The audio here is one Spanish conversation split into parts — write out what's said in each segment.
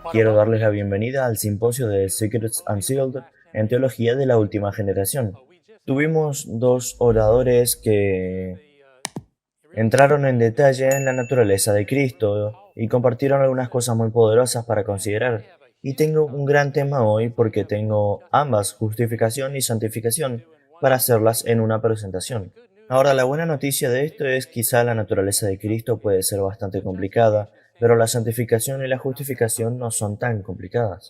Quiero darles la bienvenida al simposio de Secrets Unsealed en Teología de la Última Generación. Tuvimos dos oradores que entraron en detalle en la naturaleza de Cristo y compartieron algunas cosas muy poderosas para considerar. Y tengo un gran tema hoy porque tengo ambas, justificación y santificación, para hacerlas en una presentación. Ahora, la buena noticia de esto es quizá la naturaleza de Cristo puede ser bastante complicada, pero la santificación y la justificación no son tan complicadas.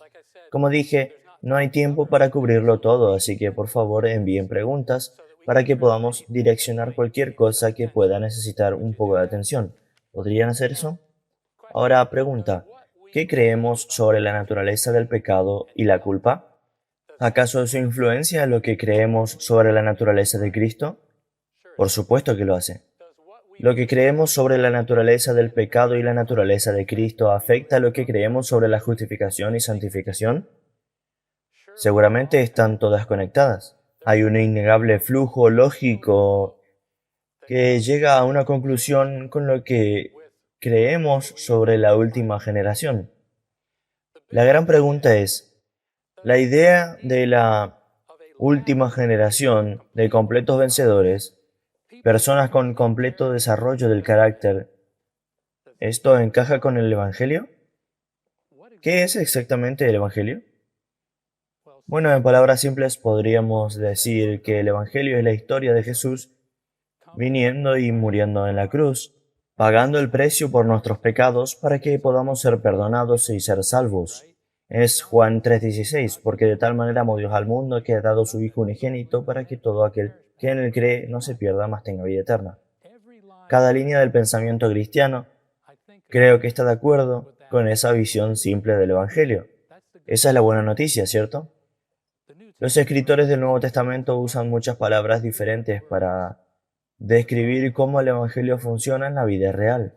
Como dije, no hay tiempo para cubrirlo todo, así que por favor envíen preguntas para que podamos direccionar cualquier cosa que pueda necesitar un poco de atención. ¿Podrían hacer eso? Ahora pregunta, ¿qué creemos sobre la naturaleza del pecado y la culpa? ¿Acaso eso influencia lo que creemos sobre la naturaleza de Cristo? Por supuesto que lo hace. ¿Lo que creemos sobre la naturaleza del pecado y la naturaleza de Cristo afecta lo que creemos sobre la justificación y santificación? Seguramente están todas conectadas. Hay un innegable flujo lógico que llega a una conclusión con lo que creemos sobre la última generación. La gran pregunta es, ¿la idea de la última generación de completos vencedores, personas con completo desarrollo del carácter, esto encaja con el Evangelio? ¿Qué es exactamente el Evangelio? Bueno, en palabras simples podríamos decir que el Evangelio es la historia de Jesús viniendo y muriendo en la cruz, pagando el precio por nuestros pecados para que podamos ser perdonados y ser salvos. Es Juan 3:16, porque de tal manera amó Dios al mundo que ha dado su Hijo unigénito para que todo aquel que en él cree no se pierda, mas tenga vida eterna. Cada línea del pensamiento cristiano creo que está de acuerdo con esa visión simple del Evangelio. Esa es la buena noticia, ¿cierto? Los escritores del Nuevo Testamento usan muchas palabras diferentes para describir cómo el Evangelio funciona en la vida real.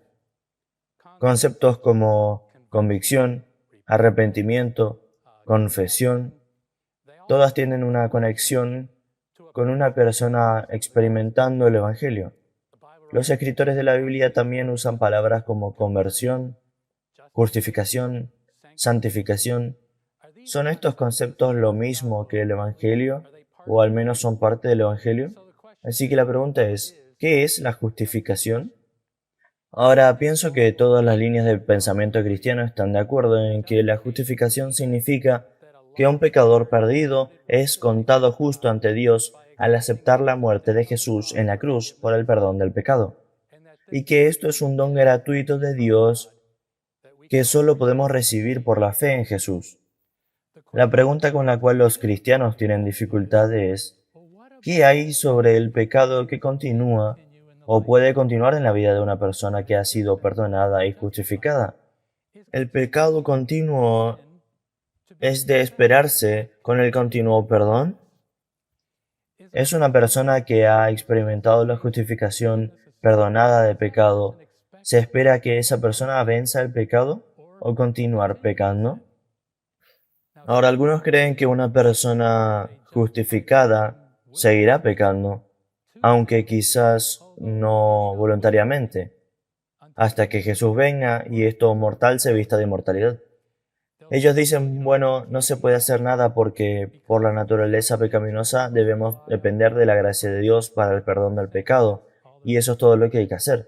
Conceptos como convicción, arrepentimiento, confesión, todas tienen una conexión con una persona experimentando el Evangelio. Los escritores de la Biblia también usan palabras como conversión, justificación, santificación. ¿Son estos conceptos lo mismo que el Evangelio? ¿O al menos son parte del Evangelio? Así que la pregunta es, ¿qué es la justificación? Ahora, pienso que todas las líneas del pensamiento cristiano están de acuerdo en que la justificación significa que un pecador perdido es contado justo ante Dios al aceptar la muerte de Jesús en la cruz por el perdón del pecado, y que esto es un don gratuito de Dios que solo podemos recibir por la fe en Jesús. La pregunta con la cual los cristianos tienen dificultad es, ¿qué hay sobre el pecado que continúa o puede continuar en la vida de una persona que ha sido perdonada y justificada? ¿El pecado continuo es de esperarse con el continuo perdón? ¿Es una persona que ha experimentado la justificación perdonada de pecado? ¿Se espera que esa persona venza el pecado o continuar pecando? Ahora, algunos creen que una persona justificada seguirá pecando, aunque quizás no voluntariamente, hasta que Jesús venga y esto mortal se vista de inmortalidad. Ellos dicen, bueno, no se puede hacer nada porque por la naturaleza pecaminosa debemos depender de la gracia de Dios para el perdón del pecado, y eso es todo lo que hay que hacer.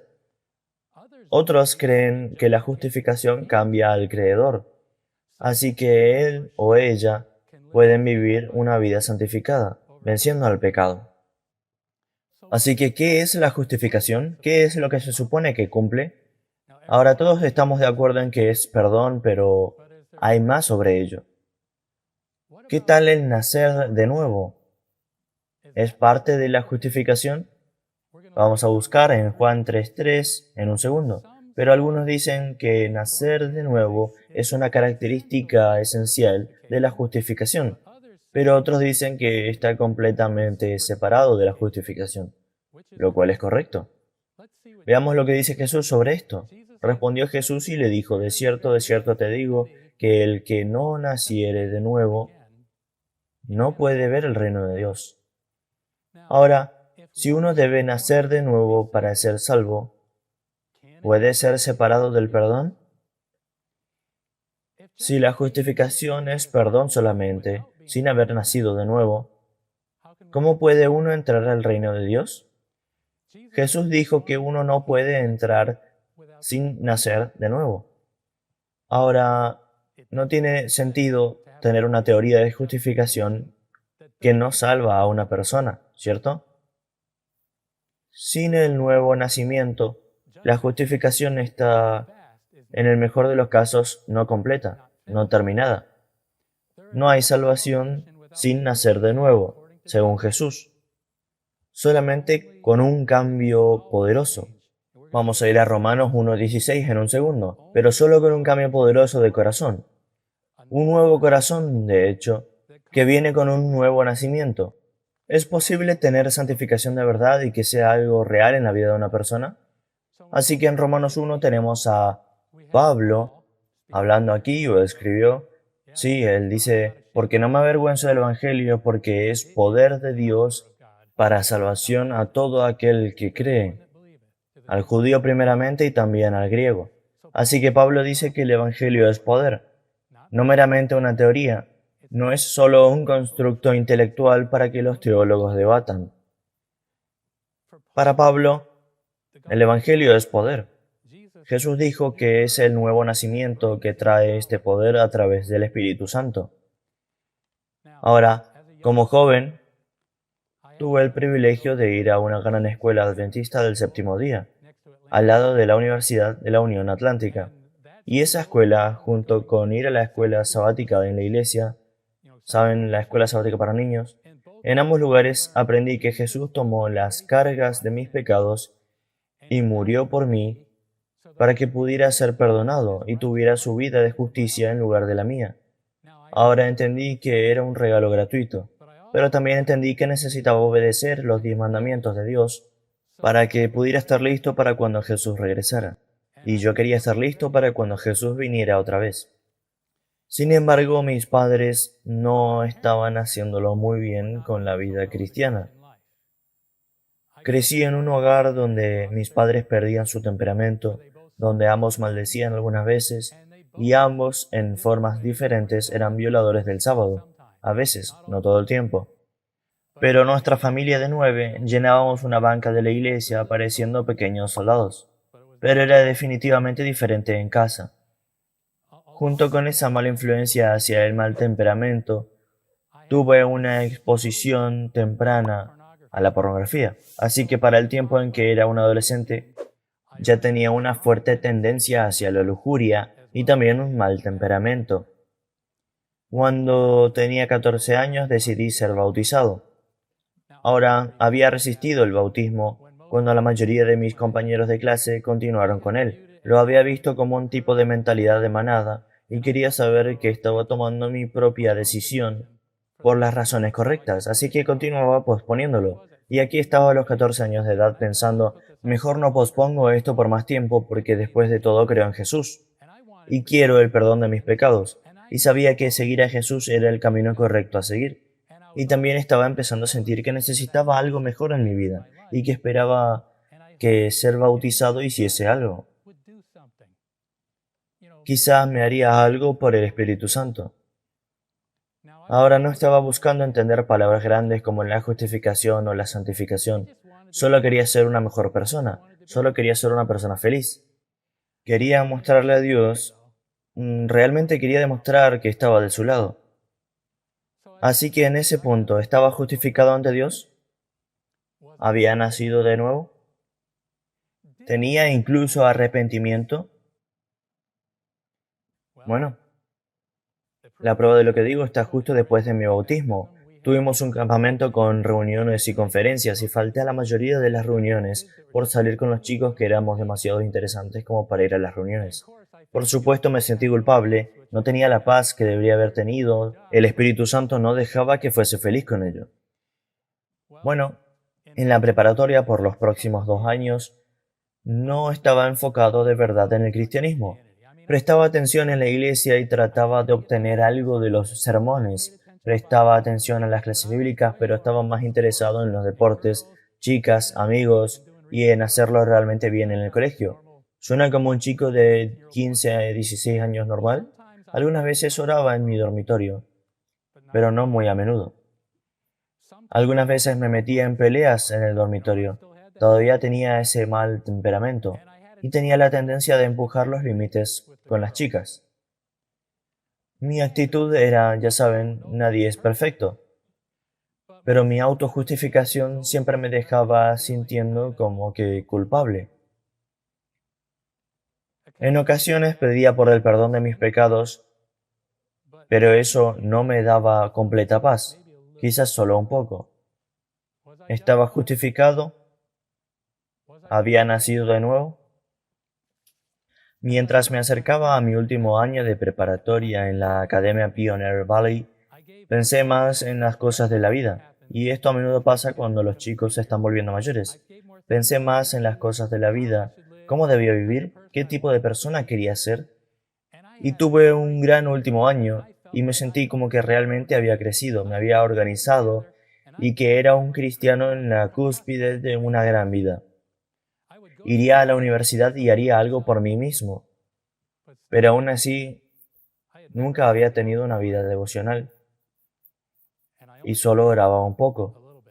Otros creen que la justificación cambia al creedor, así que él o ella pueden vivir una vida santificada, venciendo al pecado. Así que, ¿qué es la justificación? ¿Qué es lo que se supone que cumple? Ahora todos estamos de acuerdo en que es perdón, pero hay más sobre ello. ¿Qué tal el nacer de nuevo? ¿Es parte de la justificación? Vamos a buscar en Juan 3:3 en un segundo. Pero algunos dicen que nacer de nuevo es una característica esencial de la justificación, pero otros dicen que está completamente separado de la justificación, lo cual es correcto. Veamos lo que dice Jesús sobre esto. Respondió Jesús y le dijo, de cierto te digo, que el que no naciere de nuevo no puede ver el reino de Dios. Ahora, si uno debe nacer de nuevo para ser salvo, ¿puede ser separado del perdón? Si la justificación es perdón solamente, sin haber nacido de nuevo, ¿cómo puede uno entrar al reino de Dios? Jesús dijo que uno no puede entrar sin nacer de nuevo. Ahora, no tiene sentido tener una teoría de justificación que no salva a una persona, ¿cierto? Sin el nuevo nacimiento, la justificación está, en el mejor de los casos, no completa, no terminada. No hay salvación sin nacer de nuevo, según Jesús, solamente con un cambio poderoso. Vamos a ir a Romanos 1.16 en un segundo, pero solo con un cambio poderoso de corazón. Un nuevo corazón, de hecho, que viene con un nuevo nacimiento. ¿Es posible tener santificación de verdad y que sea algo real en la vida de una persona? Así que en Romanos 1 tenemos a Pablo hablando aquí, o escribió, sí, él dice, porque no me avergüenzo del Evangelio, porque es poder de Dios para salvación a todo aquel que cree, al judío primeramente y también al griego. Así que Pablo dice que el Evangelio es poder, no meramente una teoría, no es solo un constructo intelectual para que los teólogos debatan. Para Pablo, el Evangelio es poder. Jesús dijo que es el nuevo nacimiento que trae este poder a través del Espíritu Santo. Ahora, como joven, tuve el privilegio de ir a una gran escuela adventista del séptimo día, al lado de la Universidad de la Unión Atlántica. Y esa escuela, junto con ir a la escuela sabática en la iglesia, ¿saben? La escuela sabática para niños. En ambos lugares aprendí que Jesús tomó las cargas de mis pecados y murió por mí para que pudiera ser perdonado y tuviera su vida de justicia en lugar de la mía. Ahora entendí que era un regalo gratuito, pero también entendí que necesitaba obedecer los 10 mandamientos de Dios para que pudiera estar listo para cuando Jesús regresara. Y yo quería estar listo para cuando Jesús viniera otra vez. Sin embargo, mis padres no estaban haciéndolo muy bien con la vida cristiana. Crecí en un hogar donde mis padres perdían su temperamento, donde ambos maldecían algunas veces, y ambos, en formas diferentes, eran violadores del sábado, a veces, no todo el tiempo. Pero nuestra familia de 9 llenábamos una banca de la iglesia pareciendo pequeños soldados. Pero era definitivamente diferente en casa. Junto con esa mala influencia hacia el mal temperamento, tuve una exposición temprana a la pornografía. Así que para el tiempo en que era un adolescente, ya tenía una fuerte tendencia hacia la lujuria y también un mal temperamento. Cuando tenía 14 años decidí ser bautizado. Ahora, había resistido el bautismo cuando la mayoría de mis compañeros de clase continuaron con él. Lo había visto como un tipo de mentalidad de manada y quería saber que estaba tomando mi propia decisión por las razones correctas, así que continuaba posponiéndolo. Y aquí estaba a los 14 años de edad pensando, mejor no pospongo esto por más tiempo porque después de todo creo en Jesús y quiero el perdón de mis pecados. Y sabía que seguir a Jesús era el camino correcto a seguir. Y también estaba empezando a sentir que necesitaba algo mejor en mi vida y que esperaba que ser bautizado hiciese algo. Quizás me haría algo por el Espíritu Santo. Ahora no estaba buscando entender palabras grandes como la justificación o la santificación. Solo quería ser una mejor persona. Solo quería ser una persona feliz. Quería mostrarle a Dios. Realmente quería demostrar que estaba de su lado. Así que en ese punto, ¿estaba justificado ante Dios? ¿Había nacido de nuevo? ¿Tenía incluso arrepentimiento? Bueno, la prueba de lo que digo está justo después de mi bautismo. Tuvimos un campamento con reuniones y conferencias y falté a la mayoría de las reuniones por salir con los chicos que éramos demasiado interesantes como para ir a las reuniones. Por supuesto me sentí culpable, no tenía la paz que debería haber tenido, el Espíritu Santo no dejaba que fuese feliz con ello. Bueno, en la preparatoria por los próximos 2 años no estaba enfocado de verdad en el cristianismo. Prestaba atención en la iglesia y trataba de obtener algo de los sermones. Prestaba atención a las clases bíblicas, pero estaba más interesado en los deportes, chicas, amigos y en hacerlo realmente bien en el colegio. ¿Suena como un chico de 15 a 16 años normal? Algunas veces oraba en mi dormitorio, pero no muy a menudo. Algunas veces me metía en peleas en el dormitorio. Todavía tenía ese mal temperamento y tenía la tendencia de empujar los límites con las chicas. Mi actitud era, ya saben, nadie es perfecto, pero mi autojustificación siempre me dejaba sintiendo como que culpable. En ocasiones pedía por el perdón de mis pecados, pero eso no me daba completa paz, quizás solo un poco. ¿Estaba justificado? ¿Había nacido de nuevo? Mientras me acercaba a mi último año de preparatoria en la Academia Pioneer Valley, pensé más en las cosas de la vida, y esto a menudo pasa cuando los chicos se están volviendo mayores. Pensé más en las cosas de la vida, cómo debía vivir, qué tipo de persona quería ser, y tuve un gran último año, y me sentí como que realmente había crecido, me había organizado, y que era un cristiano en la cúspide de una gran vida. Iría a la universidad y haría algo por mí mismo, pero aún así nunca había tenido una vida devocional y solo oraba un poco.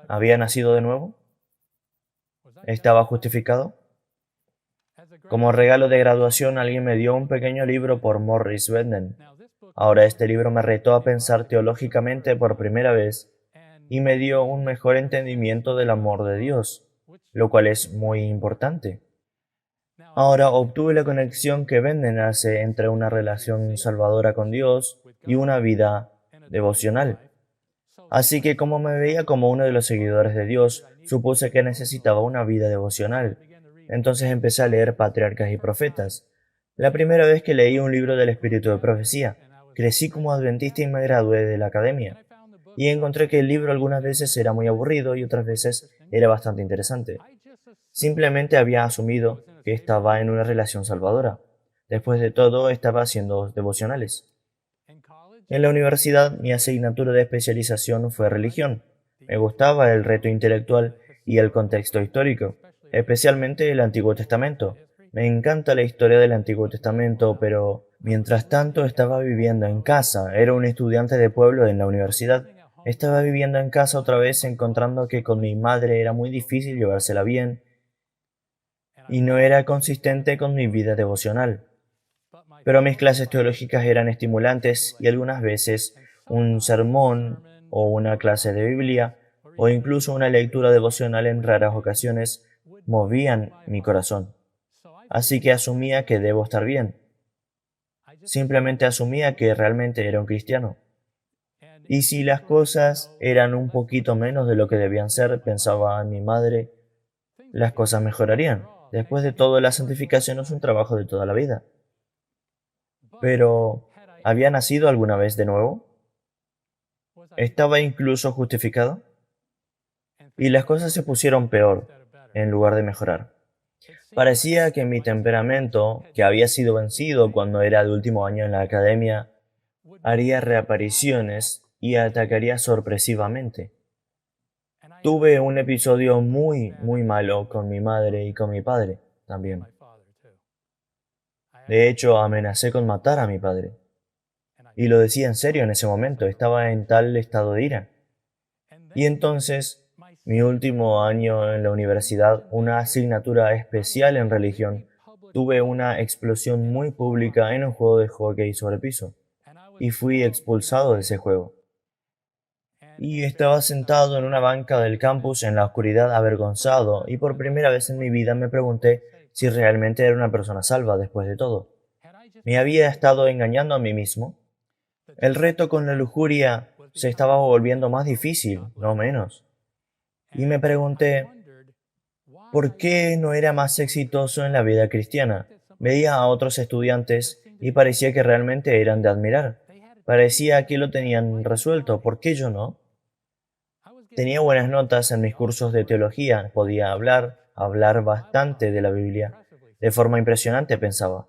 ¿Había nacido de nuevo? ¿Estaba justificado? Como regalo de graduación alguien me dio un pequeño libro por Morris Benden. Ahora este libro me retó a pensar teológicamente por primera vez y me dio un mejor entendimiento del amor de Dios, lo cual es muy importante. Ahora obtuve la conexión que Benden hace entre una relación salvadora con Dios y una vida devocional. Así que como me veía como uno de los seguidores de Dios, supuse que necesitaba una vida devocional. Entonces empecé a leer Patriarcas y Profetas. La primera vez que leí un libro del Espíritu de Profecía, crecí como adventista y me gradué de la academia. Y encontré que el libro algunas veces era muy aburrido y otras veces era bastante interesante. Simplemente había asumido que estaba en una relación salvadora. Después de todo, estaba haciendo devocionales. En la universidad, mi asignatura de especialización fue religión. Me gustaba el reto intelectual y el contexto histórico, especialmente el Antiguo Testamento. Me encanta la historia del Antiguo Testamento, pero mientras tanto estaba viviendo en casa. Era un estudiante de pueblo en la universidad. Estaba viviendo en casa otra vez, encontrando que con mi madre era muy difícil llevársela bien y no era consistente con mi vida devocional. Pero mis clases teológicas eran estimulantes y algunas veces un sermón o una clase de Biblia o incluso una lectura devocional en raras ocasiones movían mi corazón. Así que asumía que debo estar bien. Simplemente asumía que realmente era un cristiano. Y si las cosas eran un poquito menos de lo que debían ser, pensaba mi madre, las cosas mejorarían. Después de todo, la santificación es un trabajo de toda la vida. Pero, ¿había nacido alguna vez de nuevo? ¿Estaba incluso justificado? Y las cosas se pusieron peor, en lugar de mejorar. Parecía que mi temperamento, que había sido vencido cuando era de último año en la academia, haría reapariciones y atacaría sorpresivamente. Tuve un episodio muy malo con mi madre y con mi padre también. De hecho, amenacé con matar a mi padre. Y lo decía en serio en ese momento, estaba en tal estado de ira. Y entonces, mi último año en la universidad, una asignatura especial en religión, tuve una explosión muy pública en un juego de hockey sobre piso, y fui expulsado de ese juego. Y estaba sentado en una banca del campus en la oscuridad avergonzado, y por primera vez en mi vida me pregunté si realmente era una persona salva después de todo. ¿Me había estado engañando a mí mismo? El reto con la lujuria se estaba volviendo más difícil, no menos. Y me pregunté, ¿por qué no era más exitoso en la vida cristiana? Veía a otros estudiantes y parecía que realmente eran de admirar. Parecía que lo tenían resuelto, ¿por qué yo no? Tenía buenas notas en mis cursos de teología, podía hablar bastante de la Biblia, de forma impresionante pensaba,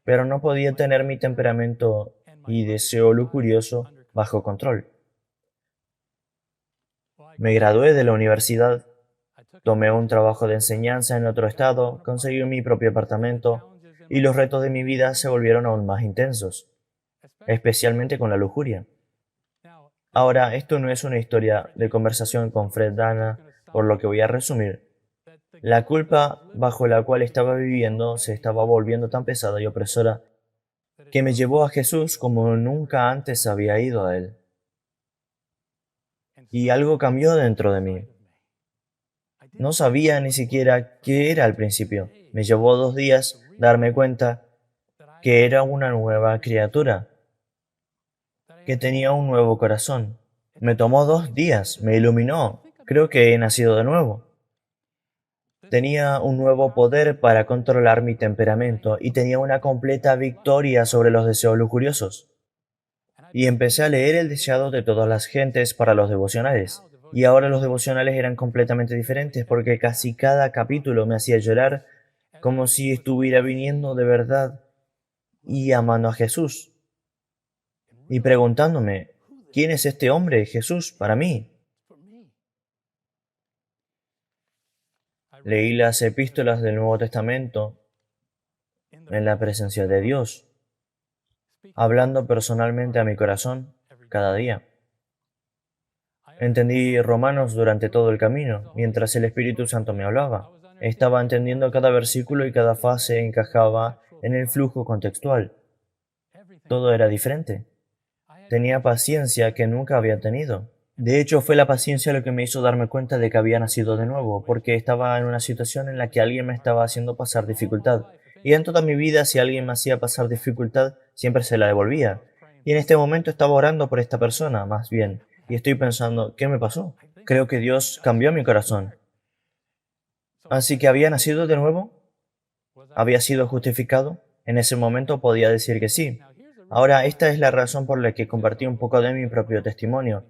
pero no podía tener mi temperamento y deseo lujurioso bajo control. Me gradué de la universidad, tomé un trabajo de enseñanza en otro estado, conseguí mi propio apartamento, y los retos de mi vida se volvieron aún más intensos, especialmente con la lujuria. Ahora, esto no es una historia de conversación con Fred Dana, por lo que voy a resumir. La culpa bajo la cual estaba viviendo se estaba volviendo tan pesada y opresora que me llevó a Jesús como nunca antes había ido a Él. Y algo cambió dentro de mí. No sabía ni siquiera qué era al principio. Me llevó 2 días darme cuenta que era una nueva criatura, que tenía un nuevo corazón. Me tomó 2 días, me iluminó. Creo que he nacido de nuevo. Tenía un nuevo poder para controlar mi temperamento y tenía una completa victoria sobre los deseos lujuriosos. Y empecé a leer el deseado de todas las gentes para los devocionales. Y ahora los devocionales eran completamente diferentes porque casi cada capítulo me hacía llorar como si estuviera viniendo de verdad y amando a Jesús. Y preguntándome, ¿quién es este hombre, Jesús, para mí? Leí las epístolas del Nuevo Testamento en la presencia de Dios, hablando personalmente a mi corazón cada día. Entendí Romanos durante todo el camino, mientras el Espíritu Santo me hablaba. Estaba entendiendo cada versículo y cada fase encajaba en el flujo contextual. Todo era diferente. Tenía paciencia que nunca había tenido. De hecho, fue la paciencia lo que me hizo darme cuenta de que había nacido de nuevo, porque estaba en una situación en la que alguien me estaba haciendo pasar dificultad. Y en toda mi vida, si alguien me hacía pasar dificultad, siempre se la devolvía. Y en este momento estaba orando por esta persona, más bien, y estoy pensando, ¿qué me pasó? Creo que Dios cambió mi corazón. Así que había nacido de nuevo, había sido justificado. En ese momento podía decir que sí. Ahora, esta es la razón por la que compartí un poco de mi propio testimonio,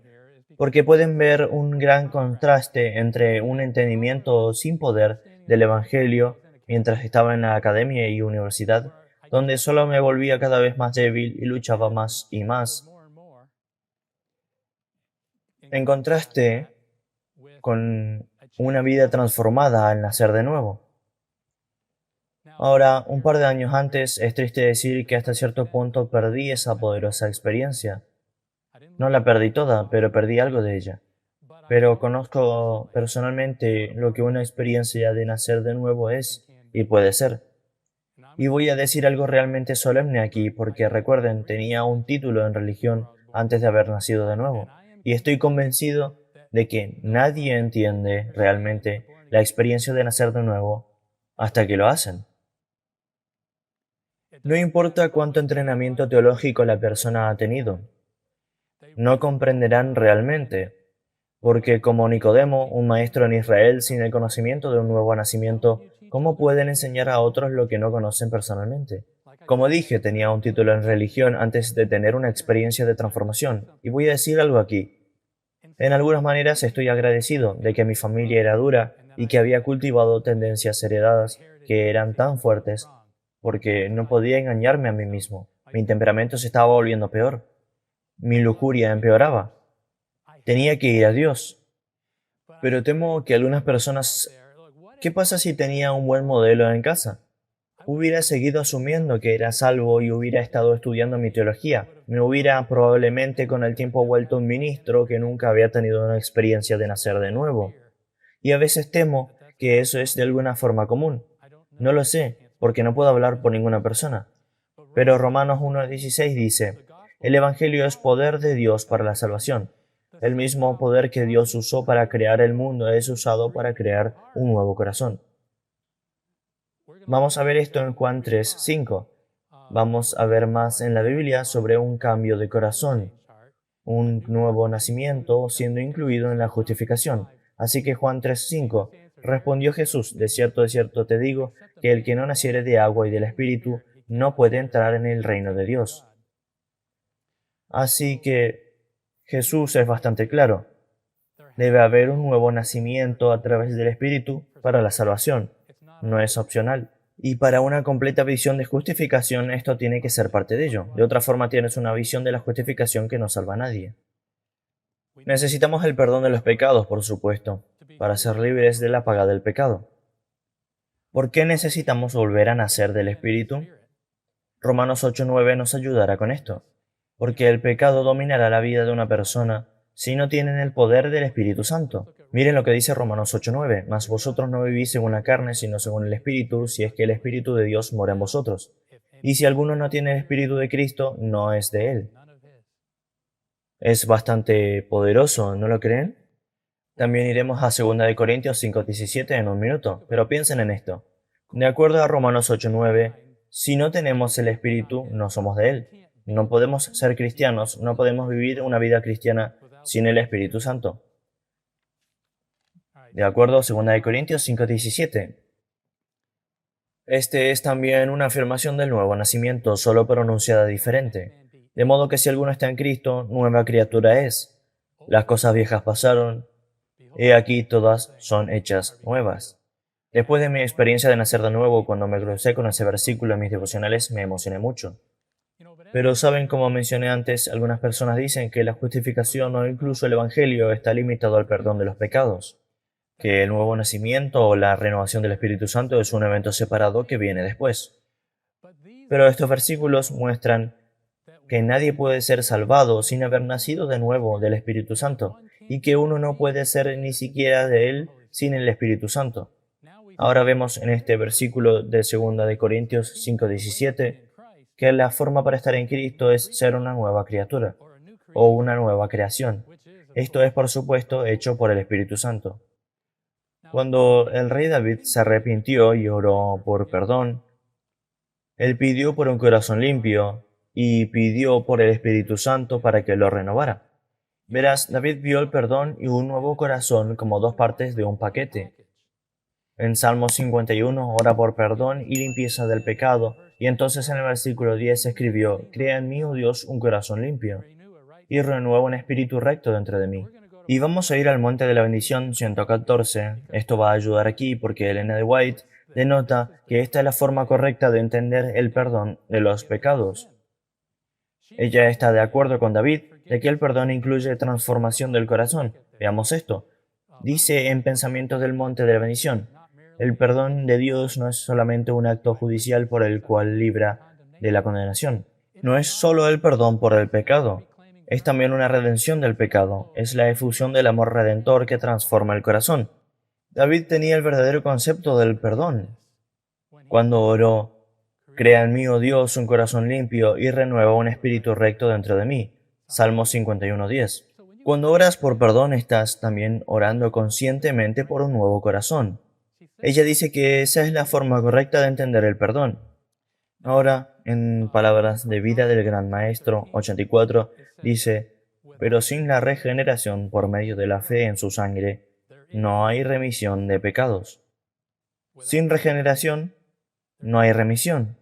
porque pueden ver un gran contraste entre un entendimiento sin poder del Evangelio mientras estaba en la academia y universidad, donde solo me volvía cada vez más débil y luchaba más y más, en contraste con una vida transformada al nacer de nuevo. Ahora, un par de años antes, es triste decir que hasta cierto punto perdí esa poderosa experiencia. No la perdí toda, pero perdí algo de ella. Pero conozco personalmente lo que una experiencia de nacer de nuevo es y puede ser. Y voy a decir algo realmente solemne aquí, porque recuerden, tenía un título en religión antes de haber nacido de nuevo. Y estoy convencido de que nadie entiende realmente la experiencia de nacer de nuevo hasta que lo hacen. No importa cuánto entrenamiento teológico la persona ha tenido, no comprenderán realmente, porque como Nicodemo, un maestro en Israel sin el conocimiento de un nuevo nacimiento, ¿cómo pueden enseñar a otros lo que no conocen personalmente? Como dije, tenía un título en religión antes de tener una experiencia de transformación, y voy a decir algo aquí. En algunas maneras estoy agradecido de que mi familia era dura y que había cultivado tendencias heredadas que eran tan fuertes, porque no podía engañarme a mí mismo. Mi temperamento se estaba volviendo peor. Mi lujuria empeoraba. Tenía que ir a Dios. Pero temo que algunas personas... ¿Qué pasa si tenía un buen modelo en casa? Hubiera seguido asumiendo que era salvo y hubiera estado estudiando mi teología. Me hubiera probablemente con el tiempo vuelto un ministro que nunca había tenido una experiencia de nacer de nuevo. Y a veces temo que eso es de alguna forma común. No lo sé, porque no puedo hablar por ninguna persona. Pero Romanos 1:16 dice, el Evangelio es poder de Dios para la salvación. El mismo poder que Dios usó para crear el mundo es usado para crear un nuevo corazón. Vamos a ver esto en Juan 3:5. Vamos a ver más en la Biblia sobre un cambio de corazón, un nuevo nacimiento siendo incluido en la justificación. Así que Juan 3:5, respondió Jesús, de cierto te digo, que el que no naciere de agua y del Espíritu no puede entrar en el reino de Dios. Así que Jesús es bastante claro. Debe haber un nuevo nacimiento a través del Espíritu para la salvación. No es opcional. Y para una completa visión de justificación, esto tiene que ser parte de ello. De otra forma, tienes una visión de la justificación que no salva a nadie. Necesitamos el perdón de los pecados, por supuesto, para ser libres de la paga del pecado. ¿Por qué necesitamos volver a nacer del Espíritu? Romanos 8:9 nos ayudará con esto. Porque el pecado dominará la vida de una persona si no tienen el poder del Espíritu Santo. Miren lo que dice Romanos 8:9. Mas vosotros no vivís según la carne, sino según el Espíritu, si es que el Espíritu de Dios mora en vosotros. Y si alguno no tiene el Espíritu de Cristo, no es de él. Es bastante poderoso, ¿no lo creen? También iremos a 2 Corintios 5:17 en un minuto, pero piensen en esto. De acuerdo a Romanos 8:9, si no tenemos el Espíritu, no somos de Él. No podemos ser cristianos, no podemos vivir una vida cristiana sin el Espíritu Santo. De acuerdo a 2 Corintios 5:17. Este es también una afirmación del nuevo nacimiento, solo pronunciada diferente. De modo que si alguno está en Cristo, nueva criatura es. Las cosas viejas pasaron, he aquí todas son hechas nuevas. Después de mi experiencia de nacer de nuevo, cuando me crucé con ese versículo en mis devocionales, me emocioné mucho. Pero saben, como mencioné antes, algunas personas dicen que la justificación o incluso el Evangelio está limitado al perdón de los pecados, que el nuevo nacimiento o la renovación del Espíritu Santo es un evento separado que viene después. Pero estos versículos muestran que nadie puede ser salvado sin haber nacido de nuevo del Espíritu Santo, y que uno no puede ser ni siquiera de él sin el Espíritu Santo. Ahora vemos en este versículo de 2 Corintios 5:17 que la forma para estar en Cristo es ser una nueva criatura o una nueva creación. Esto es, por supuesto, hecho por el Espíritu Santo. Cuando el rey David se arrepintió y oró por perdón, él pidió por un corazón limpio y pidió por el Espíritu Santo para que lo renovara. Verás, David vio el perdón y un nuevo corazón como dos partes de un paquete. En Salmo 51 ora por perdón y limpieza del pecado, y entonces en el versículo 10 escribió, Crea en mí, oh Dios, un corazón limpio, y renueva un espíritu recto dentro de mí. Y vamos a ir al Monte de la Bendición 114. Esto va a ayudar aquí porque Elena de White denota que esta es la forma correcta de entender el perdón de los pecados. Ella está de acuerdo con David de que el perdón incluye transformación del corazón. Veamos esto. Dice en Pensamientos del Monte de la Bendición, el perdón de Dios no es solamente un acto judicial por el cual libra de la condenación. No es solo el perdón por el pecado, es también una redención del pecado, es la efusión del amor redentor que transforma el corazón. David tenía el verdadero concepto del perdón. Cuando oró, Crea en mí, oh Dios, un corazón limpio y renueva un espíritu recto dentro de mí. Salmo 51:10. Cuando oras por perdón, estás también orando conscientemente por un nuevo corazón. Ella dice que esa es la forma correcta de entender el perdón. Ahora, en Palabras de Vida del Gran Maestro 84, dice, pero sin la regeneración por medio de la fe en su sangre, no hay remisión de pecados. Sin regeneración, no hay remisión.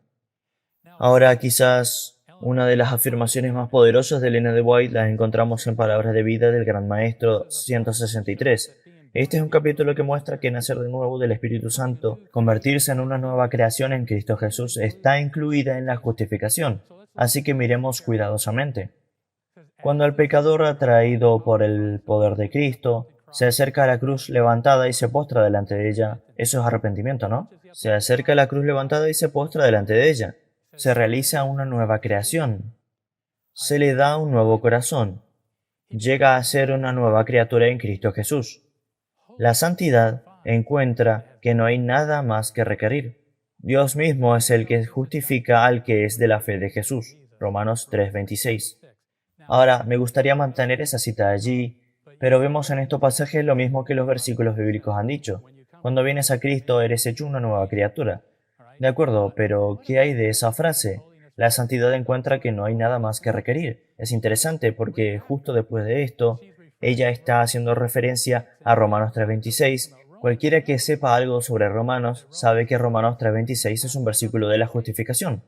Ahora, quizás una de las afirmaciones más poderosas de Elena de White la encontramos en Palabras de Vida del Gran Maestro 163. Este es un capítulo que muestra que nacer de nuevo del Espíritu Santo, convertirse en una nueva creación en Cristo Jesús, está incluida en la justificación. Así que miremos cuidadosamente. Cuando el pecador, atraído por el poder de Cristo, se acerca a la cruz levantada y se postra delante de ella, eso es arrepentimiento, ¿no? Se acerca a la cruz levantada y se postra delante de ella. Se realiza una nueva creación. Se le da un nuevo corazón. Llega a ser una nueva criatura en Cristo Jesús. La santidad encuentra que no hay nada más que requerir. Dios mismo es el que justifica al que es de la fe de Jesús. Romanos 3:26. Ahora, me gustaría mantener esa cita allí, pero vemos en estos pasajes lo mismo que los versículos bíblicos han dicho. Cuando vienes a Cristo eres hecho una nueva criatura. De acuerdo, pero ¿qué hay de esa frase? La santidad encuentra que no hay nada más que requerir. Es interesante porque justo después de esto, ella está haciendo referencia a Romanos 3:26. Cualquiera que sepa algo sobre Romanos sabe que Romanos 3:26 es un versículo de la justificación.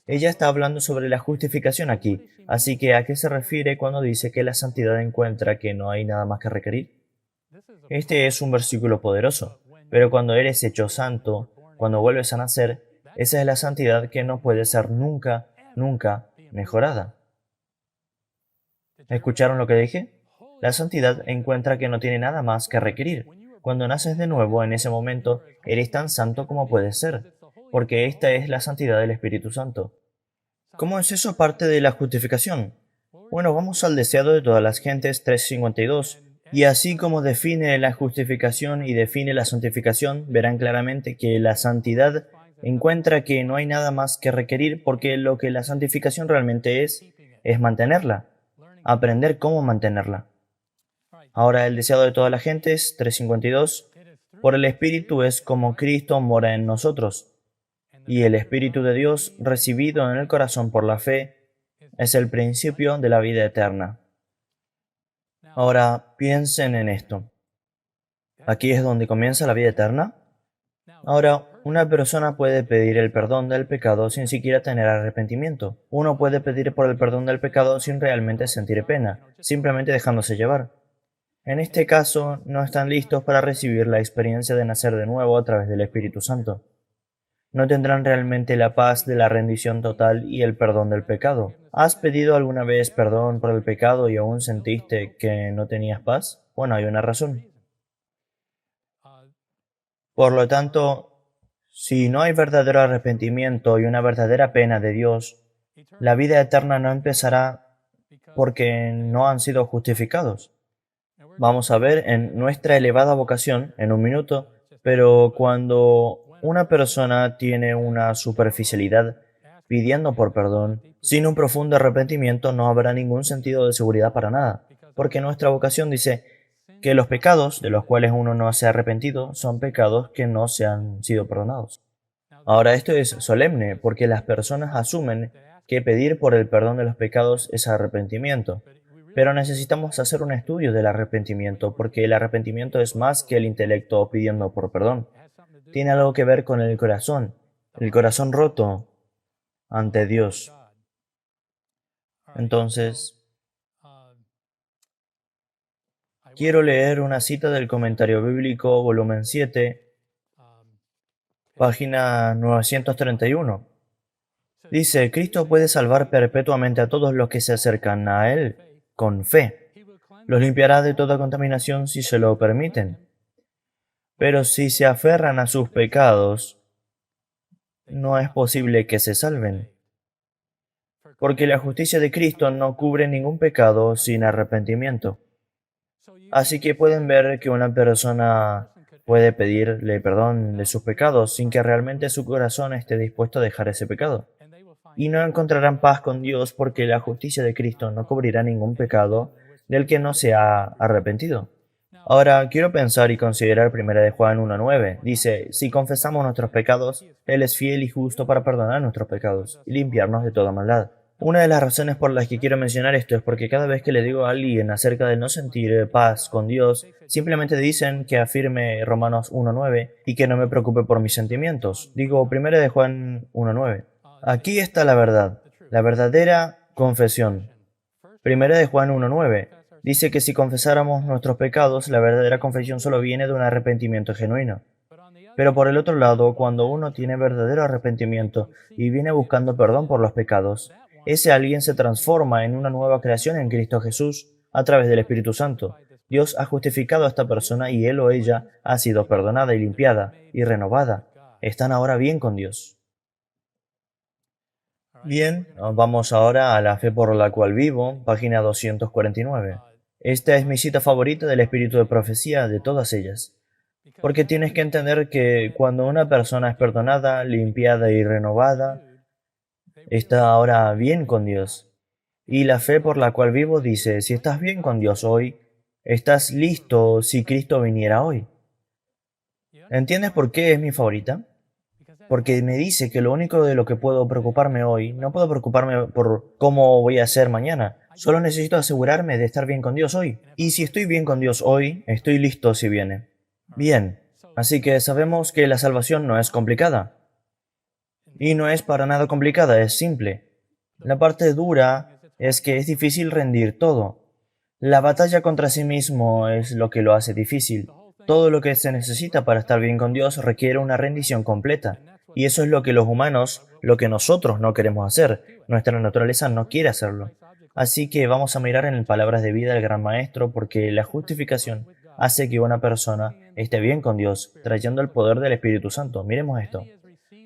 Ella está hablando sobre la justificación aquí, así que ¿a qué se refiere cuando dice que la santidad encuentra que no hay nada más que requerir? Este es un versículo poderoso, pero cuando eres hecho santo, cuando vuelves a nacer, esa es la santidad que no puede ser nunca, nunca mejorada. ¿Escucharon lo que dije? La santidad encuentra que no tiene nada más que requerir. Cuando naces de nuevo, en ese momento, eres tan santo como puedes ser, porque esta es la santidad del Espíritu Santo. ¿Cómo es eso parte de la justificación? Bueno, vamos al deseado de todas las gentes 3:52. Y así como define la justificación y define la santificación, verán claramente que la santidad encuentra que no hay nada más que requerir porque lo que la santificación realmente es mantenerla, aprender cómo mantenerla. Ahora el deseado de todas las gentes 3:52. Por el Espíritu es como Cristo mora en nosotros, y el Espíritu de Dios recibido en el corazón por la fe es el principio de la vida eterna. Ahora piensen en esto. ¿Aquí es donde comienza la vida eterna? Ahora, una persona puede pedir el perdón del pecado sin siquiera tener arrepentimiento. Uno puede pedir por el perdón del pecado sin realmente sentir pena, simplemente dejándose llevar. En este caso, no están listos para recibir la experiencia de nacer de nuevo a través del Espíritu Santo. No tendrán realmente la paz de la rendición total y el perdón del pecado. ¿Has pedido alguna vez perdón por el pecado y aún sentiste que no tenías paz? Bueno, hay una razón. Por lo tanto, si no hay verdadero arrepentimiento y una verdadera pena de Dios, la vida eterna no empezará porque no han sido justificados. Vamos a ver en nuestra elevada vocación en un minuto, pero cuando una persona tiene una superficialidad pidiendo por perdón, sin un profundo arrepentimiento no habrá ningún sentido de seguridad para nada, porque nuestra vocación dice que los pecados de los cuales uno no se ha arrepentido son pecados que no se han sido perdonados. Ahora esto es solemne porque las personas asumen que pedir por el perdón de los pecados es arrepentimiento. Pero necesitamos hacer un estudio del arrepentimiento porque el arrepentimiento es más que el intelecto pidiendo por perdón. Tiene algo que ver con el corazón roto ante Dios. Entonces, quiero leer una cita del comentario bíblico, volumen 7, página 931. Dice, Cristo puede salvar perpetuamente a todos los que se acercan a Él con fe. Los limpiará de toda contaminación si se lo permiten. Pero si se aferran a sus pecados, no es posible que se salven. Porque la justicia de Cristo no cubre ningún pecado sin arrepentimiento. Así que pueden ver que una persona puede pedirle perdón de sus pecados sin que realmente su corazón esté dispuesto a dejar ese pecado. Y no encontrarán paz con Dios porque la justicia de Cristo no cubrirá ningún pecado del que no se ha arrepentido. Ahora, quiero pensar y considerar 1 de Juan 1:9. Dice, si confesamos nuestros pecados, Él es fiel y justo para perdonar nuestros pecados y limpiarnos de toda maldad. Una de las razones por las que quiero mencionar esto es porque cada vez que le digo a alguien acerca de no sentir paz con Dios, simplemente dicen que afirme Romanos 1:9 y que no me preocupe por mis sentimientos. Digo 1 de Juan 1:9. Aquí está la verdad, la verdadera confesión. 1 de Juan 1:9 dice que si confesáramos nuestros pecados, la verdadera confesión solo viene de un arrepentimiento genuino. Pero por el otro lado, cuando uno tiene verdadero arrepentimiento y viene buscando perdón por los pecados, ese alguien se transforma en una nueva creación en Cristo Jesús a través del Espíritu Santo. Dios ha justificado a esta persona y él o ella ha sido perdonada y limpiada y renovada. Están ahora bien con Dios. Bien, vamos ahora a la fe por la cual vivo, página 249. Esta es mi cita favorita del espíritu de profecía de todas ellas. Porque tienes que entender que cuando una persona es perdonada, limpiada y renovada, está ahora bien con Dios. Y la fe por la cual vivo dice, si estás bien con Dios hoy, estás listo si Cristo viniera hoy. ¿Entiendes por qué es mi favorita? Porque me dice que lo único de lo que puedo preocuparme hoy, no puedo preocuparme por cómo voy a ser mañana. Solo necesito asegurarme de estar bien con Dios hoy. Y si estoy bien con Dios hoy, estoy listo si viene. Bien, así que sabemos que la salvación no es complicada. Y no es para nada complicada, es simple. La parte dura es que es difícil rendir todo. La batalla contra sí mismo es lo que lo hace difícil. Todo lo que se necesita para estar bien con Dios requiere una rendición completa. Y eso es lo que los humanos, lo que nosotros no queremos hacer. Nuestra naturaleza no quiere hacerlo. Así que vamos a mirar en Palabras de Vida del Gran Maestro porque la justificación hace que una persona esté bien con Dios, trayendo el poder del Espíritu Santo. Miremos esto.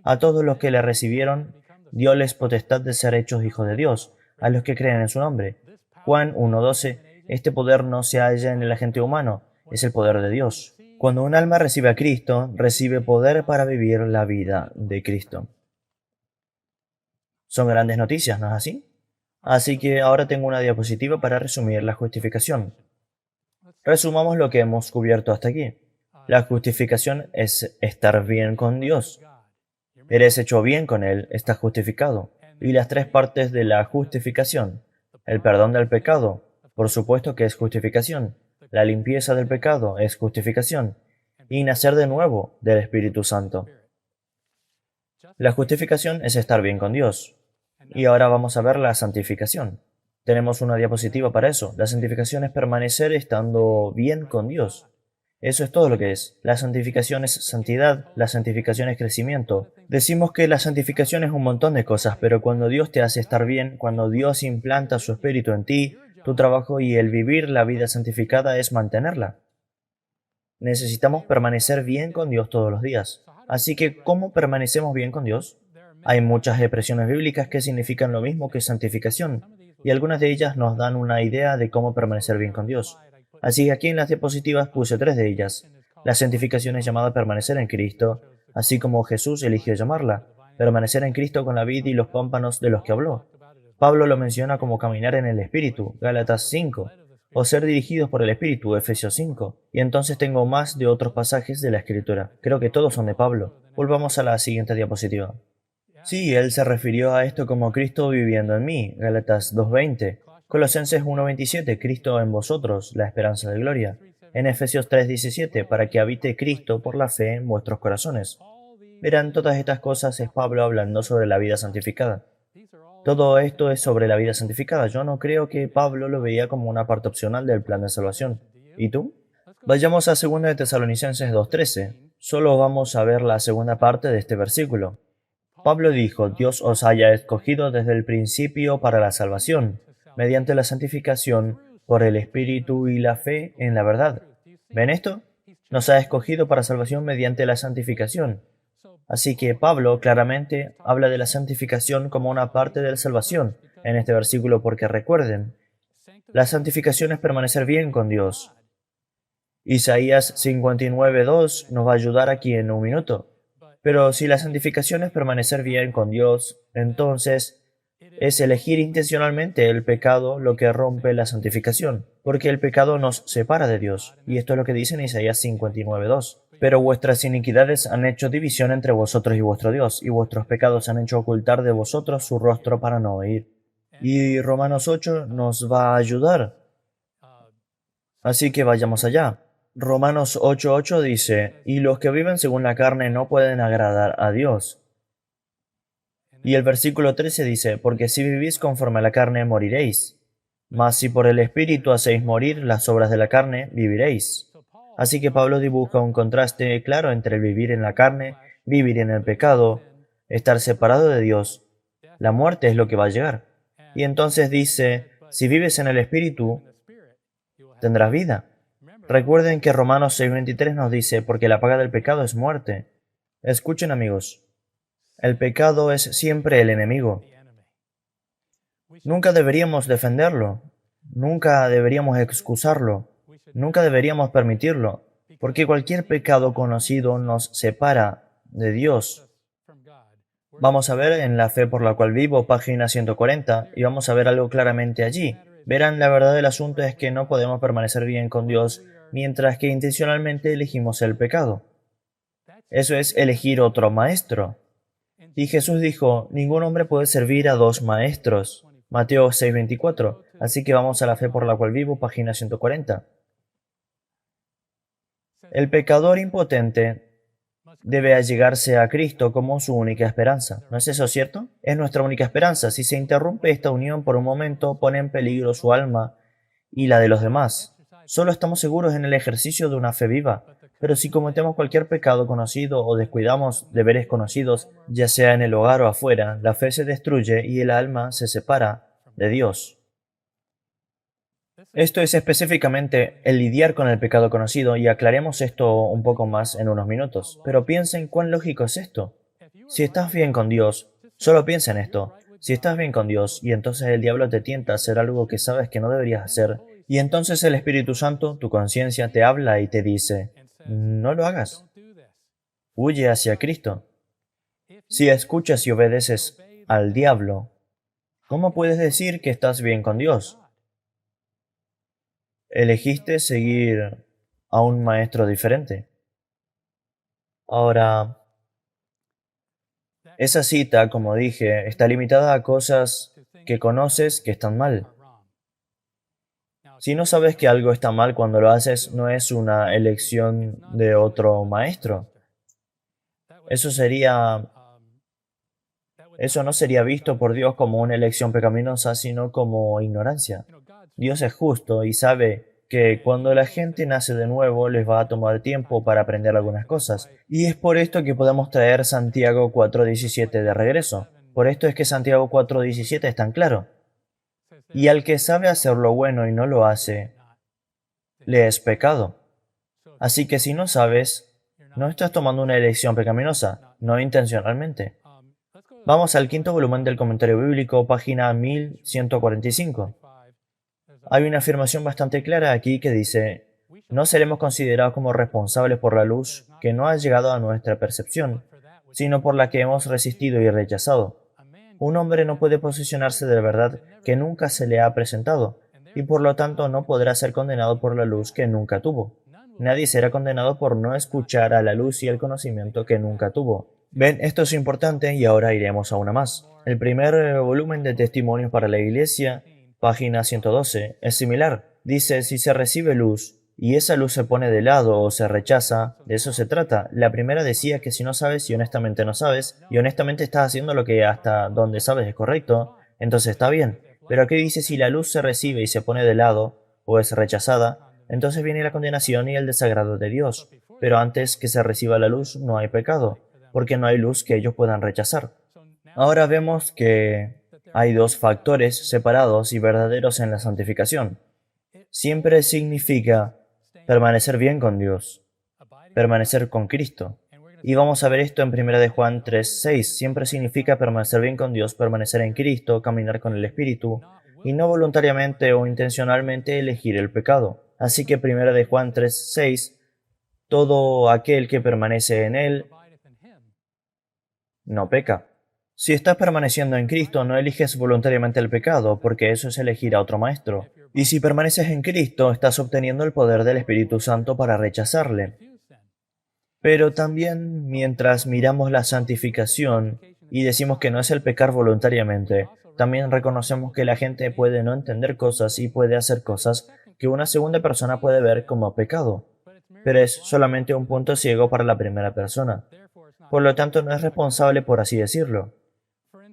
A todos los que le recibieron, dióles potestad de ser hechos hijos de Dios, a los que creen en su nombre. Juan 1:12. Este poder no se halla en el agente humano, es el poder de Dios. Cuando un alma recibe a Cristo, recibe poder para vivir la vida de Cristo. Son grandes noticias, ¿no es así? Así que ahora tengo una diapositiva para resumir la justificación. Resumamos lo que hemos cubierto hasta aquí. La justificación es estar bien con Dios. Eres hecho bien con Él, estás justificado. Y las tres partes de la justificación. El perdón del pecado, por supuesto que es justificación. La limpieza del pecado es justificación. Y nacer de nuevo del Espíritu Santo. La justificación es estar bien con Dios. Y ahora vamos a ver la santificación. Tenemos una diapositiva para eso. La santificación es permanecer estando bien con Dios. Eso es todo lo que es. La santificación es santidad, la santificación es crecimiento. Decimos que la santificación es un montón de cosas, pero cuando Dios te hace estar bien, cuando Dios implanta su espíritu en ti, tu trabajo y el vivir la vida santificada es mantenerla. Necesitamos permanecer bien con Dios todos los días. Así que, ¿cómo permanecemos bien con Dios? Hay muchas expresiones bíblicas que significan lo mismo que santificación, y algunas de ellas nos dan una idea de cómo permanecer bien con Dios. Así que aquí en las diapositivas puse 3 de ellas. La santificación es llamada permanecer en Cristo, así como Jesús eligió llamarla, permanecer en Cristo con la vid y los pámpanos de los que habló. Pablo lo menciona como caminar en el Espíritu, Gálatas 5, o ser dirigidos por el Espíritu, Efesios 5. Y entonces tengo más de otros pasajes de la Escritura. Creo que todos son de Pablo. Volvamos a la siguiente diapositiva. Sí, él se refirió a esto como Cristo viviendo en mí, Gálatas 2:20. Colosenses 1:27, Cristo en vosotros, la esperanza de gloria. En Efesios 3:17, para que habite Cristo por la fe en vuestros corazones. Verán, todas estas cosas es Pablo hablando sobre la vida santificada. Todo esto es sobre la vida santificada. Yo no creo que Pablo lo veía como una parte opcional del plan de salvación. ¿Y tú? Vayamos a 2 de Tesalonicenses 2:13. Solo vamos a ver la segunda parte de este versículo. Pablo dijo, Dios os haya escogido desde el principio para la salvación, mediante la santificación por el Espíritu y la fe en la verdad. ¿Ven esto? Nos ha escogido para salvación mediante la santificación. Así que Pablo claramente habla de la santificación como una parte de la salvación en este versículo porque recuerden, la santificación es permanecer bien con Dios. Isaías 59:2 nos va a ayudar aquí en un minuto. Pero si la santificación es permanecer bien con Dios, entonces es elegir intencionalmente el pecado lo que rompe la santificación, porque el pecado nos separa de Dios, y esto es lo que dice en Isaías 59:2. Pero vuestras iniquidades han hecho división entre vosotros y vuestro Dios, y vuestros pecados han hecho ocultar de vosotros su rostro para no oír. Y Romanos 8 nos va a ayudar. Así que vayamos allá. Romanos 8:8 dice, y los que viven según la carne no pueden agradar a Dios. Y el versículo 13 dice, porque si vivís conforme a la carne, moriréis. Mas si por el Espíritu hacéis morir las obras de la carne, viviréis. Así que Pablo dibuja un contraste claro entre el vivir en la carne, vivir en el pecado, estar separado de Dios. La muerte es lo que va a llegar. Y entonces dice, si vives en el Espíritu, tendrás vida. Recuerden que Romanos 6:23 nos dice, porque la paga del pecado es muerte. Escuchen amigos, el pecado es siempre el enemigo. Nunca deberíamos defenderlo, nunca deberíamos excusarlo, nunca deberíamos permitirlo, porque cualquier pecado conocido nos separa de Dios. Vamos a ver en La fe por la cual vivo, página 140, y vamos a ver algo claramente allí. Verán, la verdad del asunto es que no podemos permanecer bien con Dios mientras que intencionalmente elegimos el pecado. Eso es elegir otro maestro. Y Jesús dijo, ningún hombre puede servir a 2 maestros. Mateo 6:24. Así que vamos a La fe por la cual vivo, página 140. El pecador impotente debe allegarse a Cristo como su única esperanza. ¿No es eso cierto? Es nuestra única esperanza. Si se interrumpe esta unión por un momento, pone en peligro su alma y la de los demás. Solo estamos seguros en el ejercicio de una fe viva. Pero si cometemos cualquier pecado conocido o descuidamos deberes conocidos, ya sea en el hogar o afuera, la fe se destruye y el alma se separa de Dios. Esto es específicamente el lidiar con el pecado conocido y aclaremos esto un poco más en unos minutos. Pero piensen cuán lógico es esto. Si estás bien con Dios, solo piensa en esto. Si estás bien con Dios y entonces el diablo te tienta a hacer algo que sabes que no deberías hacer, y entonces el Espíritu Santo, tu conciencia, te habla y te dice, no lo hagas, huye hacia Cristo. Si escuchas y obedeces al diablo, ¿cómo puedes decir que estás bien con Dios? Elegiste seguir a un maestro diferente. Ahora, esa cita, como dije, está limitada a cosas que conoces que están mal. Si no sabes que algo está mal cuando lo haces, no es una elección de otro maestro. Eso sería, eso no sería visto por Dios como una elección pecaminosa, sino como ignorancia. Dios es justo y sabe que cuando la gente nace de nuevo les va a tomar tiempo para aprender algunas cosas. Y es por esto que podemos traer Santiago 4.17 de regreso. Por esto es que Santiago 4.17 es tan claro. Y al que sabe hacer lo bueno y no lo hace, le es pecado. Así que si no sabes, no estás tomando una elección pecaminosa, no intencionalmente. Vamos al quinto volumen del comentario bíblico, página 1145. Hay una afirmación bastante clara aquí que dice, no seremos considerados como responsables por la luz que no ha llegado a nuestra percepción, sino por la que hemos resistido y rechazado. Un hombre no puede posicionarse de la verdad que nunca se le ha presentado, y por lo tanto no podrá ser condenado por la luz que nunca tuvo. Nadie será condenado por no escuchar a la luz y el conocimiento que nunca tuvo. Ven, esto es importante y ahora iremos a una más. El primer volumen de Testimonios para la Iglesia, página 112, es similar. Dice, si se recibe luz y esa luz se pone de lado o se rechaza, de eso se trata. La primera decía que si no sabes y honestamente no sabes, y honestamente estás haciendo lo que hasta donde sabes es correcto, entonces está bien. Pero ¿qué dice si la luz se recibe y se pone de lado o es rechazada? Entonces viene la condenación y el desagrado de Dios. Pero antes que se reciba la luz no hay pecado, porque no hay luz que ellos puedan rechazar. Ahora vemos que hay dos factores separados y verdaderos en la santificación. Siempre significa permanecer bien con Dios, permanecer con Cristo. Y vamos a ver esto en 1 de Juan 3:6. Siempre significa permanecer bien con Dios, permanecer en Cristo, caminar con el Espíritu, y no voluntariamente o intencionalmente elegir el pecado. Así que 1 de Juan 3:6, todo aquel que permanece en Él no peca. Si estás permaneciendo en Cristo, no eliges voluntariamente el pecado, porque eso es elegir a otro maestro. Y si permaneces en Cristo, estás obteniendo el poder del Espíritu Santo para rechazarle. Pero también, mientras miramos la santificación y decimos que no es el pecar voluntariamente, también reconocemos que la gente puede no entender cosas y puede hacer cosas que una segunda persona puede ver como pecado, pero es solamente un punto ciego para la primera persona. Por lo tanto, no es responsable por así decirlo.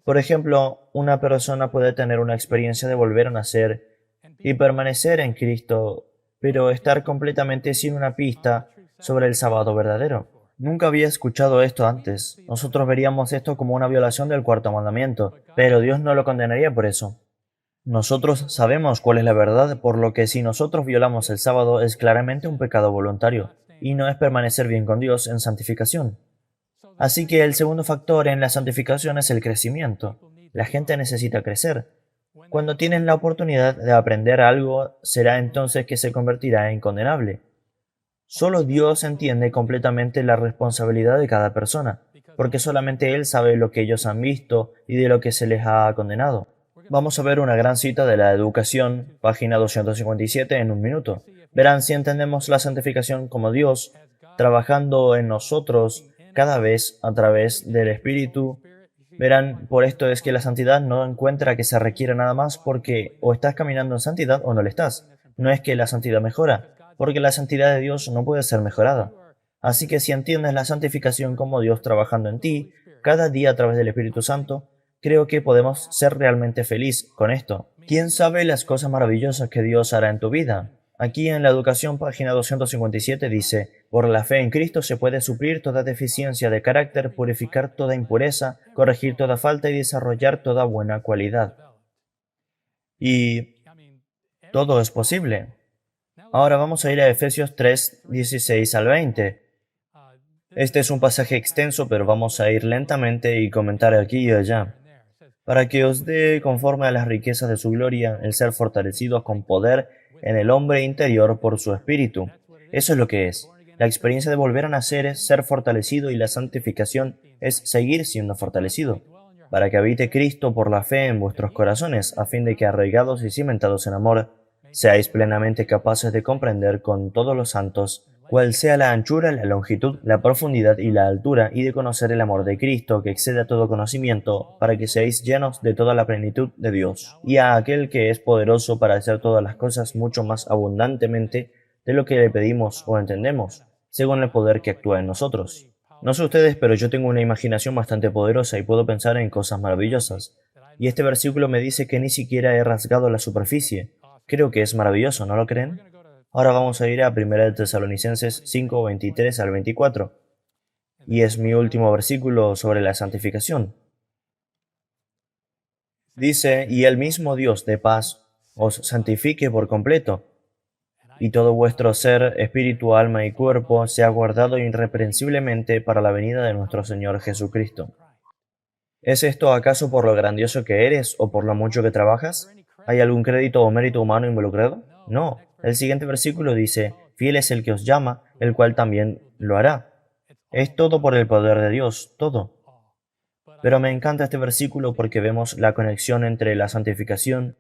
Por ejemplo, una persona puede tener una experiencia de volver a nacer y permanecer en Cristo, pero estar completamente sin una pista sobre el sábado verdadero. Nunca había escuchado esto antes. Nosotros veríamos esto como una violación del cuarto mandamiento, pero Dios no lo condenaría por eso. Nosotros sabemos cuál es la verdad, por lo que si nosotros violamos el sábado es claramente un pecado voluntario, y no es permanecer bien con Dios en santificación. Así que el segundo factor en la santificación es el crecimiento. La gente necesita crecer. Cuando tienen la oportunidad de aprender algo, será entonces que se convertirá en condenable. Solo Dios entiende completamente la responsabilidad de cada persona, porque solamente Él sabe lo que ellos han visto y de lo que se les ha condenado. Vamos a ver una gran cita de la educación, página 257, en un minuto. Verán, si entendemos la santificación como Dios, trabajando en nosotros cada vez a través del Espíritu, verán, por esto es que la santidad no encuentra que se requiere nada más porque o estás caminando en santidad o no lo estás. No es que la santidad mejora, porque la santidad de Dios no puede ser mejorada. Así que si entiendes la santificación como Dios trabajando en ti, cada día a través del Espíritu Santo, creo que podemos ser realmente feliz con esto. ¿Quién sabe las cosas maravillosas que Dios hará en tu vida? Aquí en la educación, página 257, dice, por la fe en Cristo se puede suplir toda deficiencia de carácter, purificar toda impureza, corregir toda falta y desarrollar toda buena cualidad. Y Todo es posible. Ahora vamos a ir a Efesios 3, 16 al 20. Este es un pasaje extenso, pero vamos a ir lentamente y comentar aquí y allá. Para que os dé, conforme a las riquezas de su gloria, el ser fortalecidos con poder en el hombre interior por su espíritu. Eso es lo que es. La experiencia de volver a nacer es ser fortalecido y la santificación es seguir siendo fortalecido, para que habite Cristo por la fe en vuestros corazones, a fin de que arraigados y cimentados en amor, seáis plenamente capaces de comprender con todos los santos cuál sea la anchura, la longitud, la profundidad y la altura, y de conocer el amor de Cristo, que excede a todo conocimiento, para que seáis llenos de toda la plenitud de Dios, y a aquel que es poderoso para hacer todas las cosas mucho más abundantemente de lo que le pedimos o entendemos, según el poder que actúa en nosotros. No sé ustedes, pero yo tengo una imaginación bastante poderosa y puedo pensar en cosas maravillosas. Y este versículo me dice que ni siquiera he rasgado la superficie. Creo que es maravilloso, ¿no lo creen? Ahora vamos a ir a 1 de Tesalonicenses 5, 23 al 24. Y es mi último versículo sobre la santificación. Dice, y el mismo Dios de paz os santifique por completo, y todo vuestro ser, espíritu, alma y cuerpo sea guardado irreprensiblemente para la venida de nuestro Señor Jesucristo. ¿Es esto acaso por lo grandioso que eres o por lo mucho que trabajas? ¿Hay algún crédito o mérito humano involucrado? No. El siguiente versículo dice, fiel es el que os llama, el cual también lo hará. Es todo por el poder de Dios, todo. Pero me encanta este versículo porque vemos la conexión entre la santificación,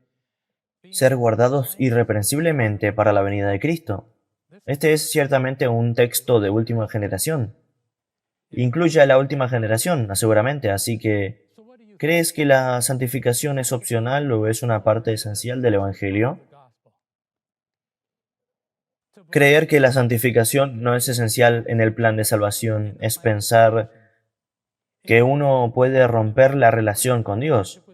ser guardados irreprensiblemente para la venida de Cristo. Este es ciertamente un texto de última generación. Incluye a la última generación, seguramente, así que ¿crees que la santificación es opcional o es una parte esencial del Evangelio? Creer que la santificación no es esencial en el plan de salvación es pensar que uno puede romper la relación con Dios,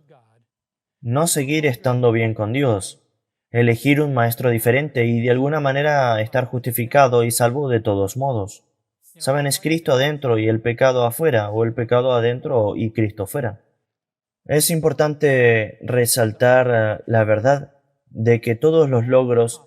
no seguir estando bien con Dios, elegir un maestro diferente y de alguna manera estar justificado y salvo de todos modos. Saben, es Cristo adentro y el pecado afuera, o el pecado adentro y Cristo fuera. Es importante resaltar la verdad de que todos los logros,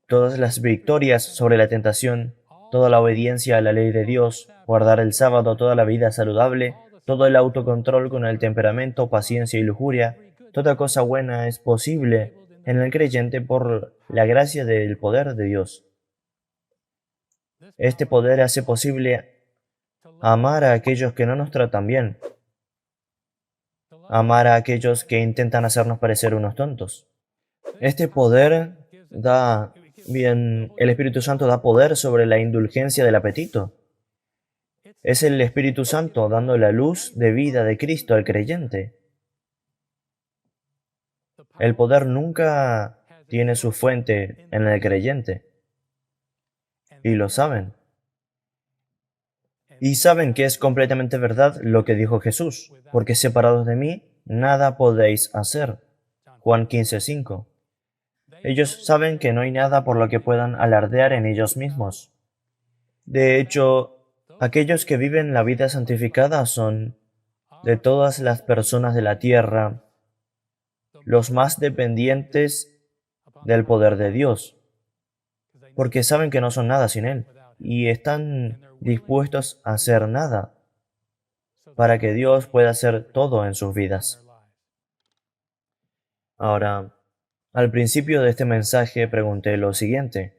todas las victorias sobre la tentación, toda la obediencia a la ley de Dios, guardar el sábado, toda la vida saludable, todo el autocontrol con el temperamento, paciencia y lujuria, toda cosa buena es posible en el creyente por la gracia del poder de Dios. Este poder hace posible amar a aquellos que no nos tratan bien, amar a aquellos que intentan hacernos parecer unos tontos. Este poder el Espíritu Santo da poder sobre la indulgencia del apetito. Es el Espíritu Santo dando la luz de vida de Cristo al creyente. El poder nunca tiene su fuente en el creyente. Y lo saben. Y saben que es completamente verdad lo que dijo Jesús, porque separados de mí, nada podéis hacer. Juan 15:5. Ellos saben que no hay nada por lo que puedan alardear en ellos mismos. De hecho, aquellos que viven la vida santificada son, de todas las personas de la tierra, los más dependientes del poder de Dios, porque saben que no son nada sin Él, y están dispuestos a hacer nada para que Dios pueda hacer todo en sus vidas. Ahora, al principio de este mensaje pregunté lo siguiente: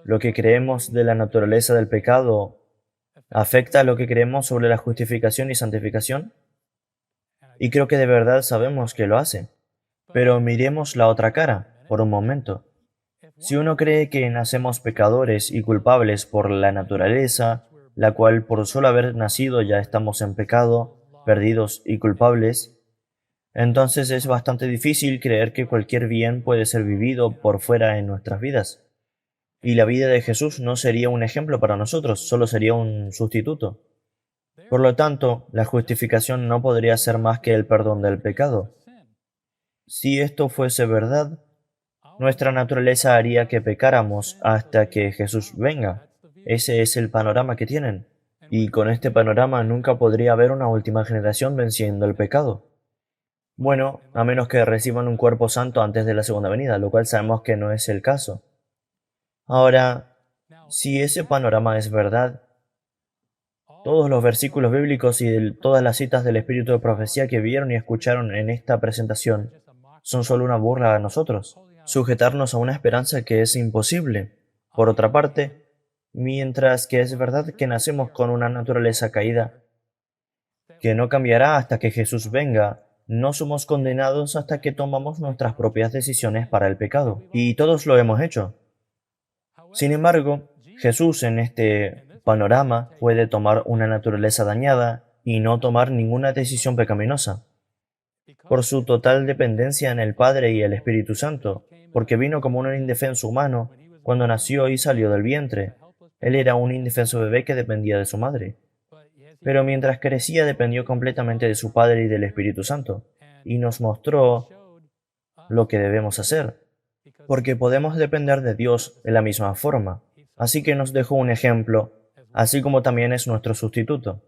¿lo que creemos de la naturaleza del pecado afecta a lo que creemos sobre la justificación y santificación? Y creo que de verdad sabemos que lo hace. Pero miremos la otra cara, por un momento. Si uno cree que nacemos pecadores y culpables por la naturaleza, la cual por solo haber nacido ya estamos en pecado, perdidos y culpables, entonces es bastante difícil creer que cualquier bien puede ser vivido por fuera en nuestras vidas. Y la vida de Jesús no sería un ejemplo para nosotros, solo sería un sustituto. Por lo tanto, la justificación no podría ser más que el perdón del pecado. Si esto fuese verdad, nuestra naturaleza haría que pecáramos hasta que Jesús venga. Ese es el panorama que tienen. Y con este panorama nunca podría haber una última generación venciendo el pecado. Bueno, a menos que reciban un cuerpo santo antes de la segunda venida, lo cual sabemos que no es el caso. Ahora, si ese panorama es verdad, todos los versículos bíblicos y todas las citas del espíritu de profecía que vieron y escucharon en esta presentación son solo una burla a nosotros, sujetarnos a una esperanza que es imposible. Por otra parte, mientras que es verdad que nacemos con una naturaleza caída, que no cambiará hasta que Jesús venga, no somos condenados hasta que tomamos nuestras propias decisiones para el pecado, y todos lo hemos hecho. Sin embargo, Jesús en este panorama puede tomar una naturaleza dañada y no tomar ninguna decisión pecaminosa, por su total dependencia en el Padre y el Espíritu Santo, porque vino como un indefenso humano cuando nació y salió del vientre. Él era un indefenso bebé que dependía de su madre. Pero mientras crecía dependió completamente de su Padre y del Espíritu Santo, y nos mostró lo que debemos hacer, porque podemos depender de Dios de la misma forma. Así que nos dejó un ejemplo, así como también es nuestro sustituto.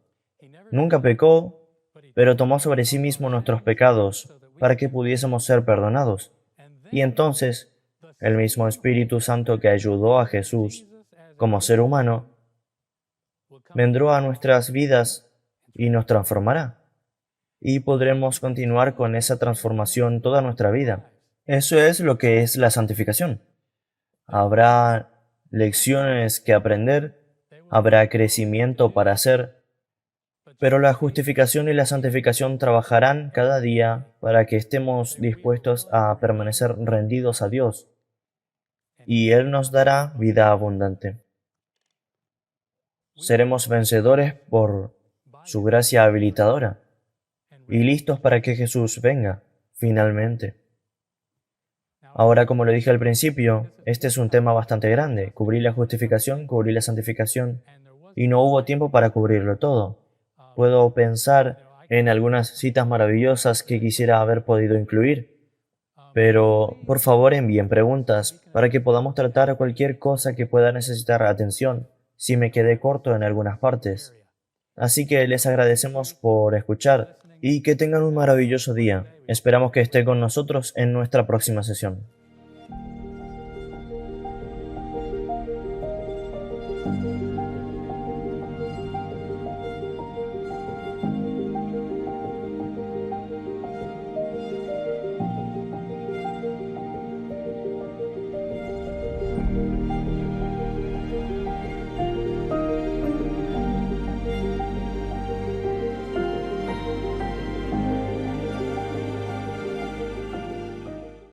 Nunca pecó, pero tomó sobre sí mismo nuestros pecados para que pudiésemos ser perdonados. Y entonces, el mismo Espíritu Santo que ayudó a Jesús como ser humano, vendrá a nuestras vidas y nos transformará. Y podremos continuar con esa transformación toda nuestra vida. Eso es lo que es la santificación. Habrá lecciones que aprender, habrá crecimiento para hacer, pero la justificación y la santificación trabajarán cada día para que estemos dispuestos a permanecer rendidos a Dios, y Él nos dará vida abundante. Seremos vencedores por su gracia habilitadora y listos para que Jesús venga, finalmente. Ahora, como lo dije al principio, este es un tema bastante grande. Cubrí la justificación, cubrí la santificación, y no hubo tiempo para cubrirlo todo. Puedo pensar en algunas citas maravillosas que quisiera haber podido incluir, pero por favor envíen preguntas para que podamos tratar cualquier cosa que pueda necesitar atención si me quedé corto en algunas partes. Así que les agradecemos por escuchar y que tengan un maravilloso día. Esperamos que esté con nosotros en nuestra próxima sesión.